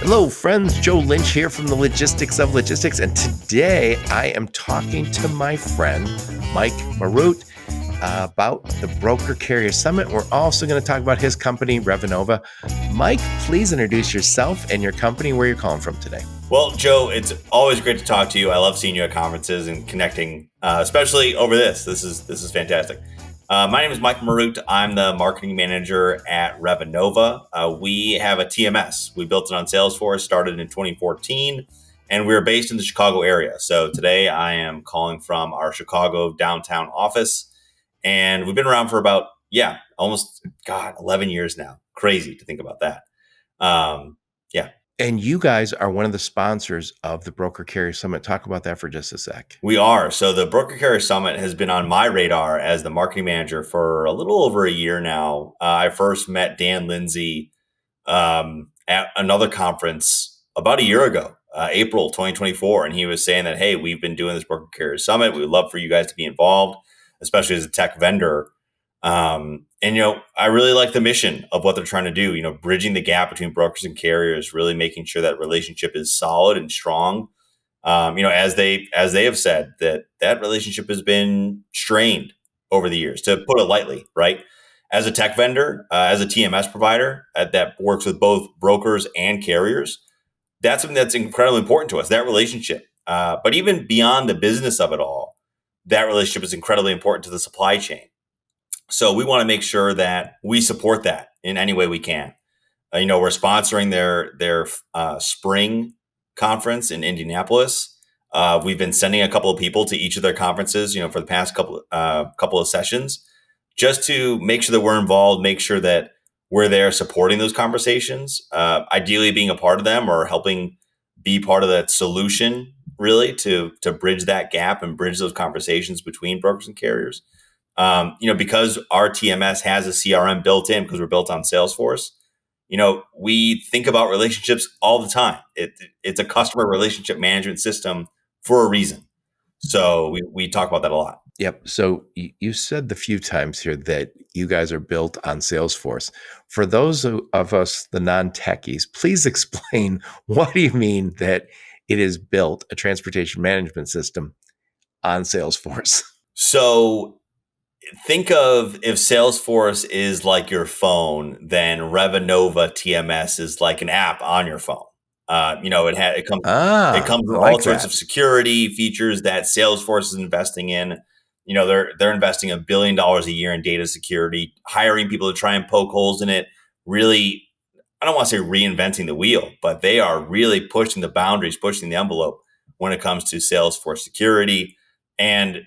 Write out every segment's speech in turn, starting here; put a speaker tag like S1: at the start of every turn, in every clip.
S1: Hello, friends. Joe Lynch here from the Logistics of Logistics. And today I am talking to my friend, Mike Marut, about the Broker Carrier Summit. We're also going to talk about his company, Revenova. Mike, please introduce yourself and your company, where you're calling from today.
S2: Well, Joe, it's always great to talk to you. I love seeing you at conferences and connecting, especially over this. This is fantastic. My name is Mike Marut. I'm the marketing manager at Revenova. We have a TMS. We built it on Salesforce, started in 2014, and we're based in the Chicago area. So today I am calling from our Chicago downtown office, and we've been around for about, almost, 11 years now. Crazy to think about that. Yeah.
S1: And you guys are one of the sponsors of the Broker Carrier Summit. Talk about that for just a sec.
S2: We are. So the Broker Carrier Summit has been on my radar as the marketing manager for a little over a year now. I first met Dan Lindsay at another conference about a year ago, April 2024. And he was saying that, hey, we've been doing this Broker Carrier Summit. We would love for you guys to be involved, especially as a tech vendor. I really like the mission of what they're trying to do, bridging the gap between brokers and carriers, really making sure that relationship is solid and strong. As they have said that relationship has been strained over the years, to put it lightly, right? As a tech vendor, as a TMS provider that works with both brokers and carriers, that's something that's incredibly important to us, that relationship. But even beyond the business of it all, that relationship is incredibly important to the supply chain. So we want to make sure that we support that in any way we can. We're sponsoring their spring conference in Indianapolis. We've been sending a couple of people to each of their conferences, for the past couple of sessions, just to make sure that we're involved, make sure that we're there supporting those conversations, ideally being a part of them or helping be part of that solution, really to bridge that gap and bridge those conversations between brokers and carriers. Because our TMS has a CRM built in, because we're built on Salesforce, we think about relationships all the time. It's a customer relationship management system for a reason. So we talk about that a lot.
S1: Yep. So you said the few times here that you guys are built on Salesforce. For those of us, the non-techies, please explain, what do you mean that it is built, a transportation management system, on Salesforce?
S2: So think of, if Salesforce is like your phone, then Revenova TMS is like an app on your phone. It comes
S1: I
S2: with all
S1: like
S2: sorts of
S1: that.
S2: security features that Salesforce is investing in. They're investing $1 billion a year in data security, hiring people to try and poke holes in it. Really, I don't want to say reinventing the wheel, but they are really pushing the boundaries, pushing the envelope when it comes to Salesforce security. And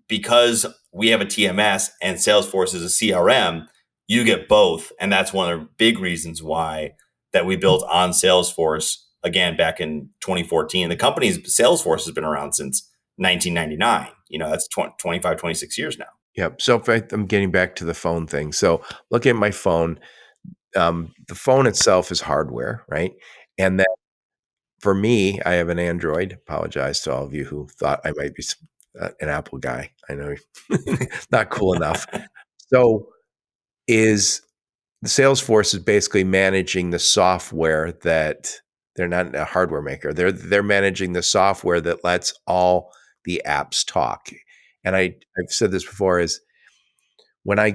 S2: because we have a TMS and Salesforce is a CRM, you get both. And that's one of the big reasons why that we built on Salesforce again back in 2014. The company's Salesforce has been around since 1999. That's 25, 26 years now.
S1: Yep. So I'm getting back to the phone thing. So look at my phone. The phone itself is hardware, right? And then for me, I have an Android. Apologize to all of you who thought I might be an Apple guy. I know, not cool enough. So is the Salesforce is basically managing the software that they're not a hardware maker. They're managing the software that lets all the apps talk. And I've said this before, is when I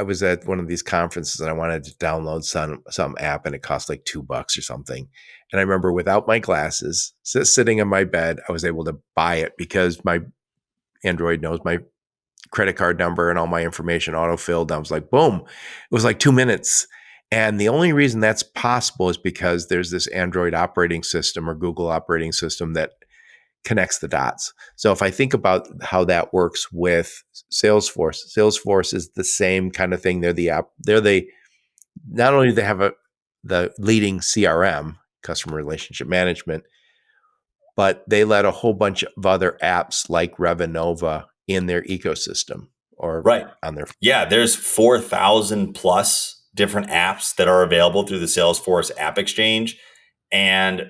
S1: was at one of these conferences and I wanted to download some app and it cost like $2 or something. And I remember, without my glasses, sitting in my bed, I was able to buy it because my Android knows my credit card number and all my information auto-filled. I was like, boom. It was like 2 minutes. And the only reason that's possible is because there's this Android operating system or Google operating system that connects the dots. So if I think about how that works with Salesforce is the same kind of thing. They're the app. Not only do they have the leading CRM, customer relationship management, but they let a whole bunch of other apps like Revenova in their ecosystem or
S2: Right.
S1: on their.
S2: Yeah, there's 4,000 plus different apps that are available through the Salesforce App Exchange. And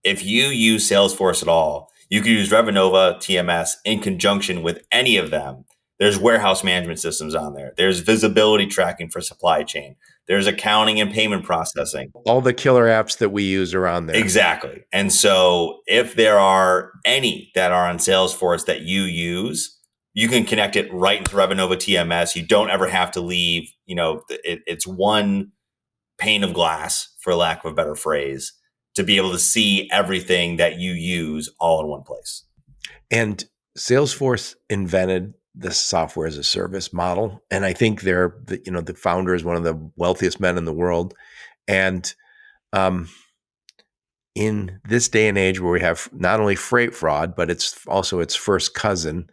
S2: if you use Salesforce at all, you can use Revenova TMS in conjunction with any of them There's warehouse management systems on there. There's visibility tracking for supply chain. There's accounting and payment processing.
S1: All the killer apps that we use are on there.
S2: Exactly. And so if there are any that are on Salesforce that you use, you can connect it right into Revenova TMS. You don't ever have to leave. It's one pane of glass, for lack of a better phrase, to be able to see everything that you use all in one place.
S1: And Salesforce invented the software as a service model, and I think the founder is one of the wealthiest men in the world. And in this day and age, where we have not only freight fraud, but it's also its first cousin,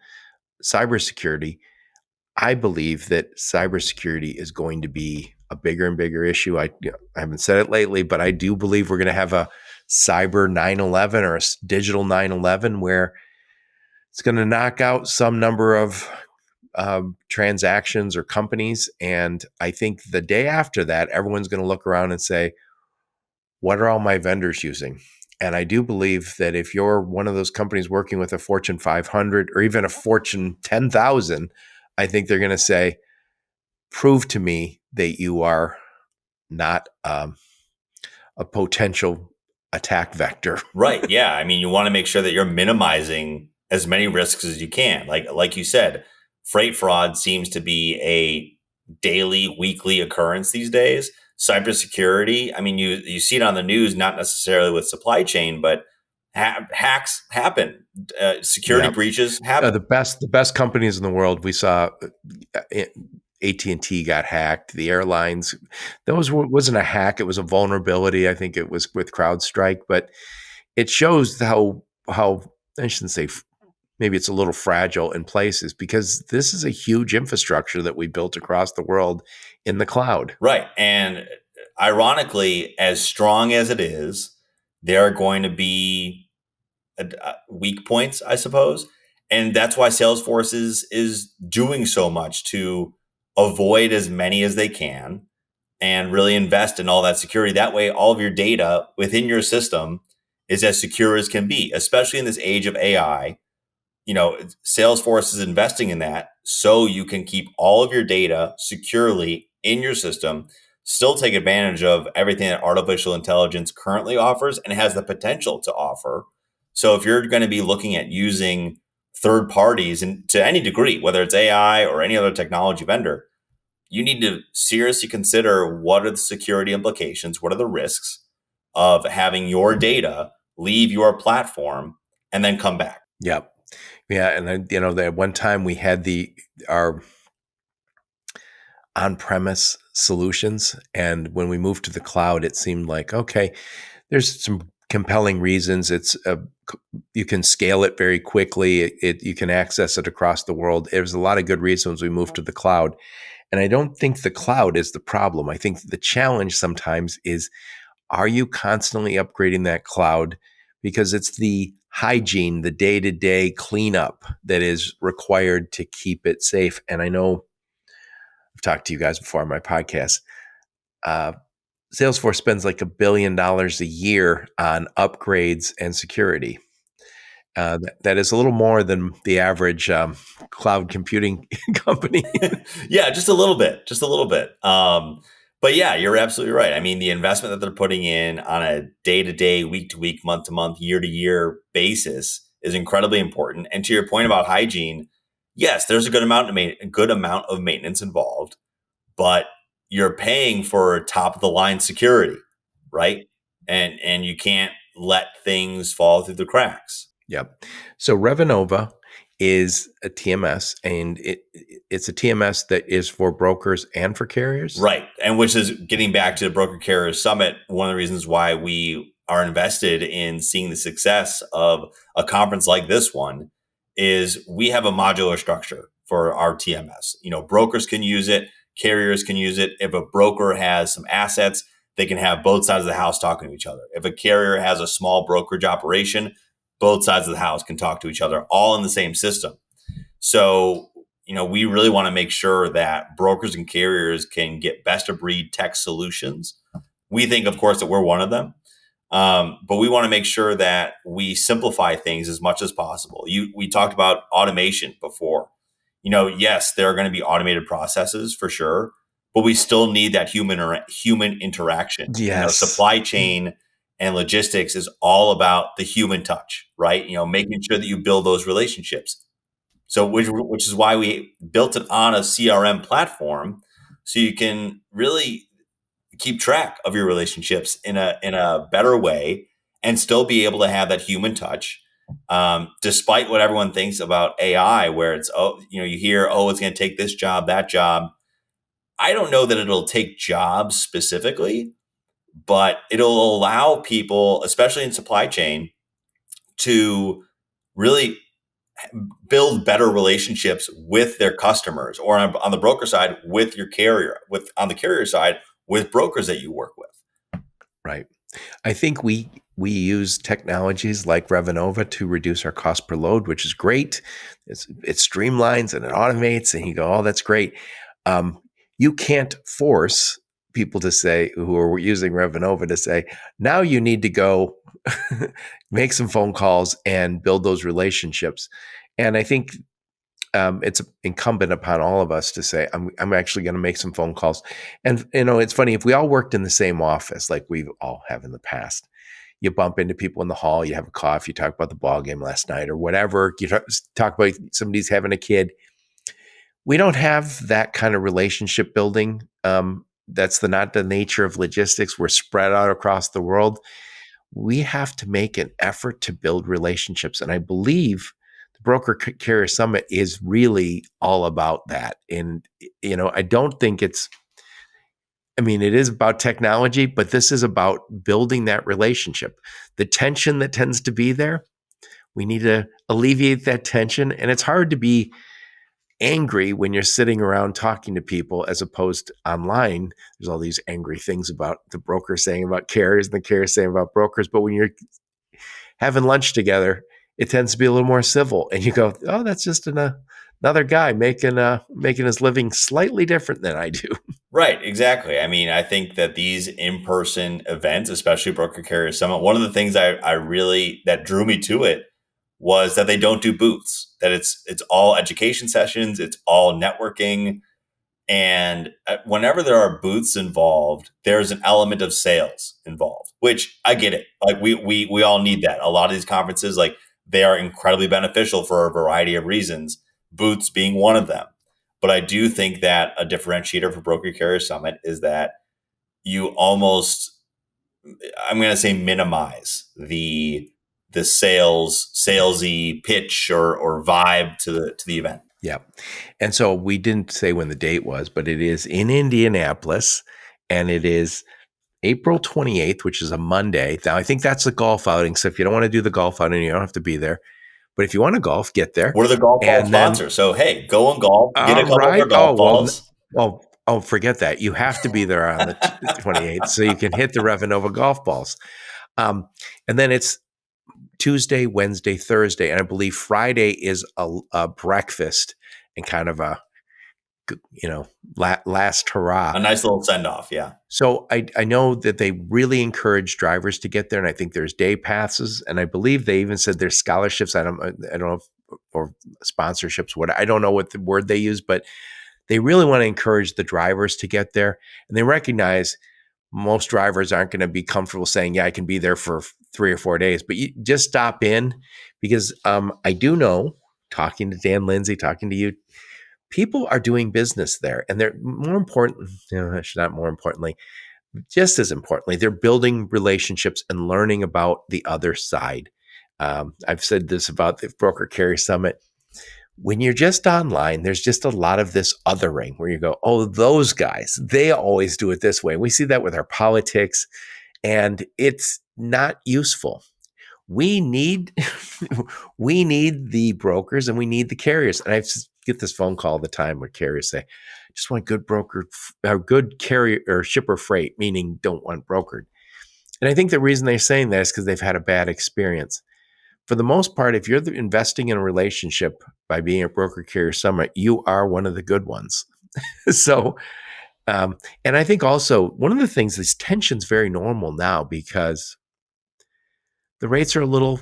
S1: cybersecurity, I believe that cybersecurity is going to be a bigger and bigger issue. I haven't said it lately, but I do believe we're going to have a cyber 9/11 or a digital 9/11 where it's going to knock out some number of transactions or companies. And I think the day after that, everyone's going to look around and say, what are all my vendors using? And I do believe that if you're one of those companies working with a Fortune 500 or even a Fortune 10,000, I think they're going to say, prove to me that you are not a potential attack vector.
S2: Right. Yeah. I mean, you want to make sure that you're minimizing as many risks as you can. Like you said, freight fraud seems to be a daily, weekly occurrence these days. Cybersecurity, I mean, you see it on the news, not necessarily with supply chain, but hacks happen. Security
S1: Yeah.
S2: breaches happen.
S1: The best companies in the world, we saw AT&T got hacked. The airlines, wasn't a hack; it was a vulnerability. I think it was with CrowdStrike, but it shows how I shouldn't say maybe it's a little fragile in places because this is a huge infrastructure that we built across the world in the cloud.
S2: Right. And ironically, as strong as it is, there are going to be weak points, I suppose. And that's why Salesforce is doing so much to avoid as many as they can and really invest in all that security. That way, all of your data within your system is as secure as can be, especially in this age of AI. Salesforce is investing in that so you can keep all of your data securely in your system, still take advantage of everything that artificial intelligence currently offers and has the potential to offer. So if you're going to be looking at using third parties and to any degree, whether it's AI or any other technology vendor, you need to seriously consider what are the security implications, what are the risks of having your data leave your platform and then come back.
S1: Yep. Yeah, and at one time we had our on-premise solutions, and when we moved to the cloud, it seemed like okay, there's some compelling reasons. You can scale it very quickly. You can access it across the world. There's a lot of good reasons we moved to the cloud, and I don't think the cloud is the problem. I think the challenge sometimes is, are you constantly upgrading that cloud? Because it's the hygiene, the day-to-day cleanup that is required to keep it safe. And I know I've talked to you guys before on my podcast. Salesforce spends like $1 billion a year on upgrades and security. That is a little more than the average cloud computing company.
S2: Yeah, just a little bit, just a little bit. But yeah, you're absolutely right. I mean, the investment that they're putting in on a day-to-day, week-to-week, month-to-month, year-to-year basis is incredibly important. And to your point about hygiene, yes, there's a good amount of maintenance involved, but you're paying for top of the line security, right? And you can't let things fall through the cracks.
S1: Yep. So Revenova is a TMS, and it's a TMS that is for brokers and for carriers.
S2: Right. And which is getting back to the Broker Carrier Summit, one of the reasons why we are invested in seeing the success of a conference like this one is we have a modular structure for our TMS. Brokers can use it, carriers can use it. If a broker has some assets, they can have both sides of the house talking to each other. If a carrier has a small brokerage operation, both sides of the house can talk to each other all in the same system. So, we really want to make sure that brokers and carriers can get best of breed tech solutions. We think, of course, that we're one of them. But we want to make sure that we simplify things as much as possible. We talked about automation before. Yes, there are going to be automated processes for sure, but we still need that human interaction.
S1: Yes.
S2: Supply chain and logistics is all about the human touch, right? Making sure that you build those relationships. So, which is why we built it on a CRM platform, so you can really keep track of your relationships in a better way and still be able to have that human touch. Despite what everyone thinks about AI, where it's you hear, it's going to take this job, that job. I don't know that it'll take jobs specifically, but it'll allow people, especially in supply chain, to really build better relationships with their customers, or on the broker side with your carrier, with on the carrier side with brokers that you work with.
S1: Right. I think we use technologies like Revenova to reduce our cost per load, which is great. It streamlines and it automates, and you go, oh, that's great. Um, you can't force people to say who are using Revenova to say now you need to go make some phone calls and build those relationships. And I think it's incumbent upon all of us to say, I'm actually going to make some phone calls. And, it's funny, if we all worked in the same office, like we all have in the past, you bump into people in the hall, you have a coffee, you talk about the ball game last night or whatever, you talk about somebody's having a kid. We don't have that kind of relationship building. That's not the nature of logistics. We're spread out across the world. We have to make an effort to build relationships. And I believe the Broker Carrier Summit is really all about that. And, I don't think it is about technology, but this is about building that relationship. The tension that tends to be there, we need to alleviate that tension. And it's hard to be angry when you're sitting around talking to people as opposed to online. There's all these angry things about the broker saying about carriers and the carriers saying about brokers. But when you're having lunch together, it tends to be a little more civil. And you go, oh, that's just another guy making his living slightly different than I do.
S2: Right, exactly. I mean, I think that these in-person events, especially Broker Carrier Summit, one of the things I really that drew me to it was that they don't do booths. That it's all education sessions, it's all networking, and whenever there are booths involved, there's an element of sales involved, which I get it. Like we all need that. A lot of these conferences, like they are incredibly beneficial for a variety of reasons, booths being one of them. But I do think that a differentiator for Broker Carrier Summit is that you almost, I'm going to say, minimize the salesy pitch or vibe to the event.
S1: Yeah. And so we didn't say when the date was, but it is in Indianapolis, and it is April 28th, which is a Monday. Now, I think that's a golf outing. So if you don't want to do the golf outing, you don't have to be there. But if you want to golf, get there.
S2: We're the golf ball
S1: And then,
S2: sponsor. So, hey, go and golf, get a
S1: all
S2: couple of our
S1: right.
S2: golf balls.
S1: Forget that. You have to be there on the 28th so you can hit the Revenova golf balls. And then it's Tuesday, Wednesday, Thursday, and I believe Friday is a breakfast and kind of a last hurrah.
S2: A nice little send off. Yeah.
S1: So I know that they really encourage drivers to get there, and I think there's day passes, and I believe they even said there's scholarships. I don't know if, or sponsorships. What I don't know what the word they use, but they really want to encourage the drivers to get there, and they recognize most drivers aren't going to be comfortable saying, yeah, I can be there for 3 or 4 days, but you just stop in because I do know, talking to Dan Lindsay, talking to you, people are doing business there, and they're more important, not more importantly, just as importantly, they're building relationships and learning about the other side. I've said this about the Broker Carrier Summit. When you're just online, there's just a lot of this othering where you go, oh, those guys, they always do it this way. We see that with our politics, and it's not useful. We need we need the brokers and we need the carriers. And I get this phone call all the time where carriers say, just want good broker, or good carrier or shipper freight, meaning don't want brokered. And I think the reason they're saying that is because they've had a bad experience. For the most part, if you're investing in a relationship by being a Broker Carrier Summit, you are one of the good ones. So, and I think also one of the things, this tension's very normal now because the rates are a little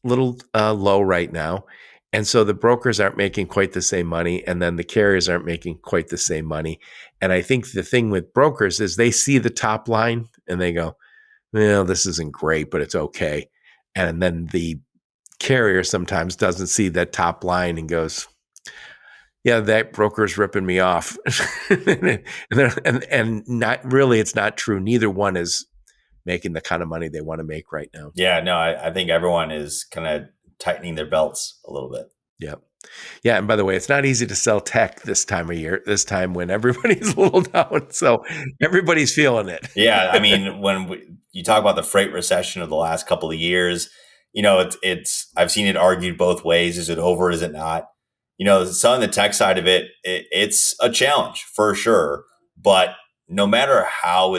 S1: low right now, And so the brokers aren't making quite the same money, and then the carriers aren't making quite the same money. And I think the thing with brokers is they see the top line and they go, well, this isn't great, but it's okay. And then the carrier sometimes doesn't see that top line and goes, yeah, that broker's ripping me off. and not really, it's not true. Neither one is making the kind of money they want to make right now.
S2: Yeah, no, I think everyone is kind of tightening their belts a little bit.
S1: Yep. Yeah. And by the way, it's not easy to sell tech this time of year, this time when everybody's a little down. So everybody's feeling it.
S2: Yeah. I mean, you talk about the freight recession of the last couple of years, I've seen it argued both ways. Is it over? Is it not? Selling the tech side of it's a challenge for sure. But no matter how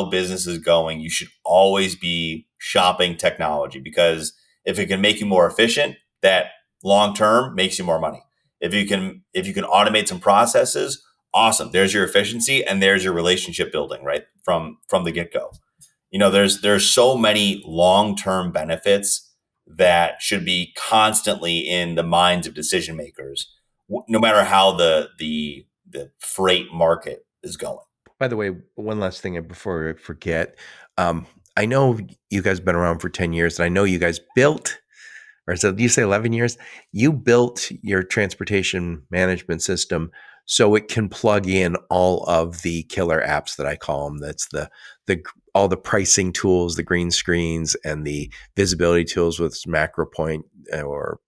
S2: business is going, you should always be shopping technology, because if it can make you more efficient, that long term makes you more money. If you can automate some processes, awesome. There's your efficiency and there's your relationship building right from the get go. There's so many long term benefits that should be constantly in the minds of decision makers, no matter how the freight market is going.
S1: By the way, one last thing before I forget. I know you guys have been around for 10 years, and I know you guys built, or so you say 11 years, you built your transportation management system so it can plug in all of the killer apps that I call them. That's the all the pricing tools, the green screens, and the visibility tools with MacroPoint or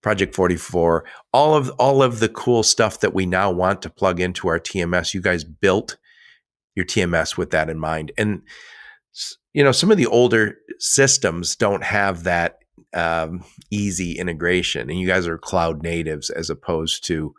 S1: Project 44, all of the cool stuff that we now want to plug into our TMS. You guys built your TMS with that in mind. And some of the older systems don't have that easy integration, and you guys are cloud natives as opposed to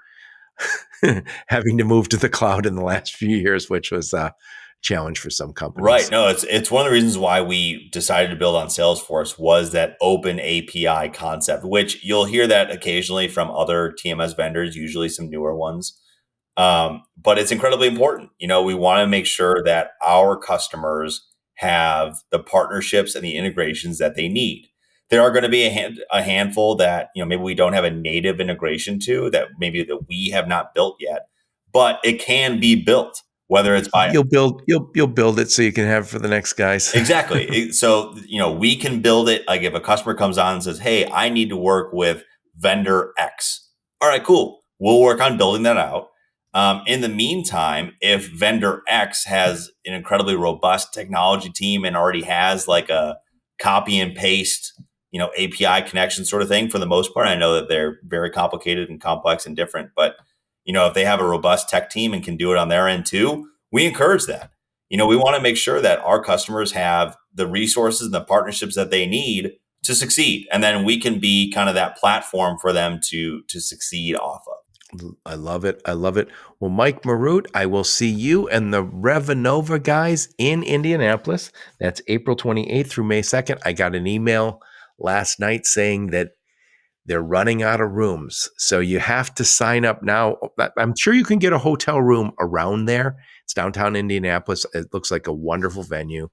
S1: having to move to the cloud in the last few years, which was a challenge for some companies.
S2: Right. No, it's one of the reasons why we decided to build on Salesforce was that open API concept, which you'll hear that occasionally from other TMS vendors, usually some newer ones. But it's incredibly important. We want to make sure that our customers have the partnerships and the integrations that they need. There are going to be a handful that, maybe we don't have a native integration to, that we have not built yet, but it can be built, whether it's by
S1: you'll build it so you can have for the next guys.
S2: Exactly. So, we can build it. Like if a customer comes on and says, hey, I need to work with vendor X. All right, cool. We'll work on building that out. In the meantime, if vendor X has an incredibly robust technology team and already has like a copy and paste, API connection sort of thing, for the most part, I know that they're very complicated and complex and different, but if they have a robust tech team and can do it on their end too, we encourage that. We want to make sure that our customers have the resources and the partnerships that they need to succeed. And then we can be kind of that platform for them to succeed off of.
S1: I love it. I love it. Well, Mike Marut, I will see you and the Revenova guys in Indianapolis. That's April 28th through May 2nd. I got an email last night saying that they're running out of rooms. So you have to sign up now. I'm sure you can get a hotel room around there. It's downtown Indianapolis. It looks like a wonderful venue.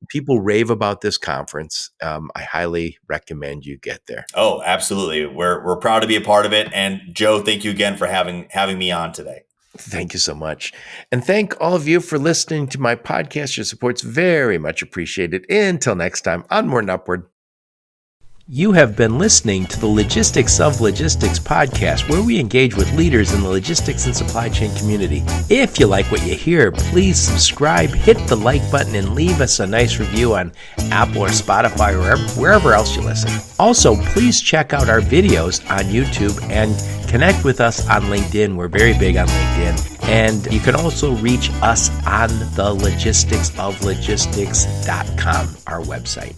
S1: People rave about this conference. I highly recommend you get there.
S2: Oh, absolutely. We're proud to be a part of it. And Joe, thank you again for having me on today.
S1: Thank you so much. And thank all of you for listening to my podcast. Your support's very much appreciated. Until next time, onward and upward. You have been listening to the Logistics of Logistics podcast, where we engage with leaders in the logistics and supply chain community. If you like what you hear, please subscribe, hit the like button, and leave us a nice review on Apple or Spotify or wherever else you listen. Also, please check out our videos on YouTube and connect with us on LinkedIn. We're very big on LinkedIn. And you can also reach us on the logisticsoflogistics.com, our website.